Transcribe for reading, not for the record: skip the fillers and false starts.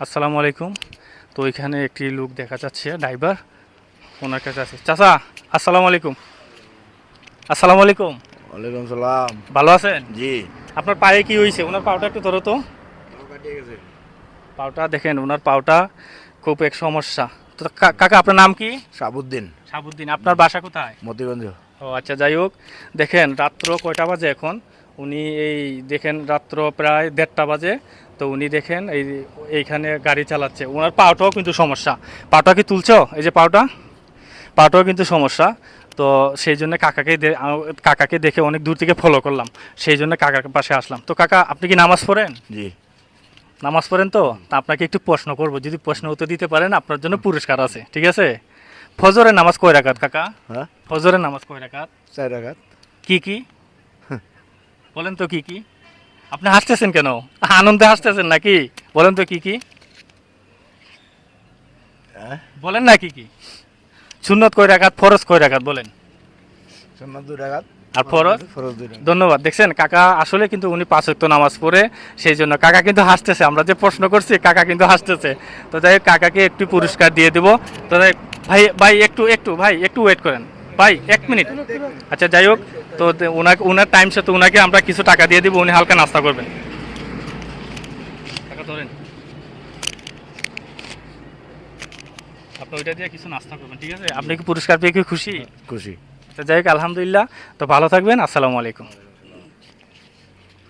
আসসালামু আলাইকুম। তো এখানে একটি লোক দেখা যাচ্ছে, ড্রাইভার, ওনার কাছে আছে। চাচা, আসসালামু আলাইকুম। আসসালামু আলাইকুম। ওয়ালাইকুম সালাম। ভালো আছেন? জি। আপনার পায়ে কি হয়েছে? ওনার পাওটা একটু ধরো তো। কাটিয়ে গেছে। পাওটা দেখেন, ওনার পাওটা খুব এক সমস্যা। তো কাকা, আপনার নাম কি? সাবুদ্দিন। শাহাবুদ্দিন। আপনার বাসা কোথায়? মতিগঞ্জ। ও আচ্ছা, যাই হোক। দেখেন রাত্র কয়টা বাজে এখন? উনি এই দেখেন রাত্র প্রায় 1:30টা বাজে। তো উনি দেখেন এইখানে গাড়ি চালাচ্ছে। ওনার পাওটাও কিন্তু সমস্যা। পাওটা কি তুলছো? এই যে পাওটা, পাওটাও কিন্তু সমস্যা। তো সেই জন্য কাকাকে দেখে অনেক দূর থেকে ফলো করলাম। সেই জন্য কাকার পাশে আসলাম। তো কাকা, আপনি কি নামাজ পড়েন? জি। নামাজ পড়েন তো? তা আপনাকে একটু প্রশ্ন করব, যদি প্রশ্ন উত্তর দিতে পারেন আপনার জন্য পুরস্কার আছে, ঠিক আছে? ফজরের নামাজ কয় রাকাত কাকা? হ্যাঁ, ফজরের নামাজ কয় রাকাত? 4 রাকাত। কি কি বলেন তো, কি কি? আপনি হাসতেছেন কেন? আনন্দে হাসতেছেন নাকি? বলেন তো কি কি? হ্যাঁ, বলেন না কি কি? সুন্নত কয় রাকাত, ফরজ কয় রাকাত বলেন। সুন্নাত 2 রাকাত আর ফরজ? ফরজ 2 রাকাত। ধন্যবাদ। দেখছেন কাকা আসলে কিন্তু উনি 5 ওয়াক্ত নামাজ পড়ে, সেই জন্য কাকা কিন্তু হাসতেছে। আমরা যে প্রশ্ন করছি কাকা কিন্তু হাসতেছে। তো যাই হোক, কাকাকে একটু পুরস্কার দিয়ে দেবো। তো যাই হোক, ভাই ভাই একটু ভাই একটু ওয়েট করেন ভাই, 1 মিনিট। আচ্ছা যাই হোক, তো ওনার টাইম সাথে ওনাকে আমরা কিছু টাকা দিয়ে দিব, উনি হালকা নাস্তা করবেন। টাকা ধরেন, আপনি ওইটা দিয়ে কিছু নাস্তা করবেন, ঠিক আছে? আপনি কি পুরস্কার পেয়ে কি খুশি? খুশি। তো যাই হোক, আলহামদুলিল্লাহ। তো ভালো থাকবেন। আসসালামু আলাইকুম।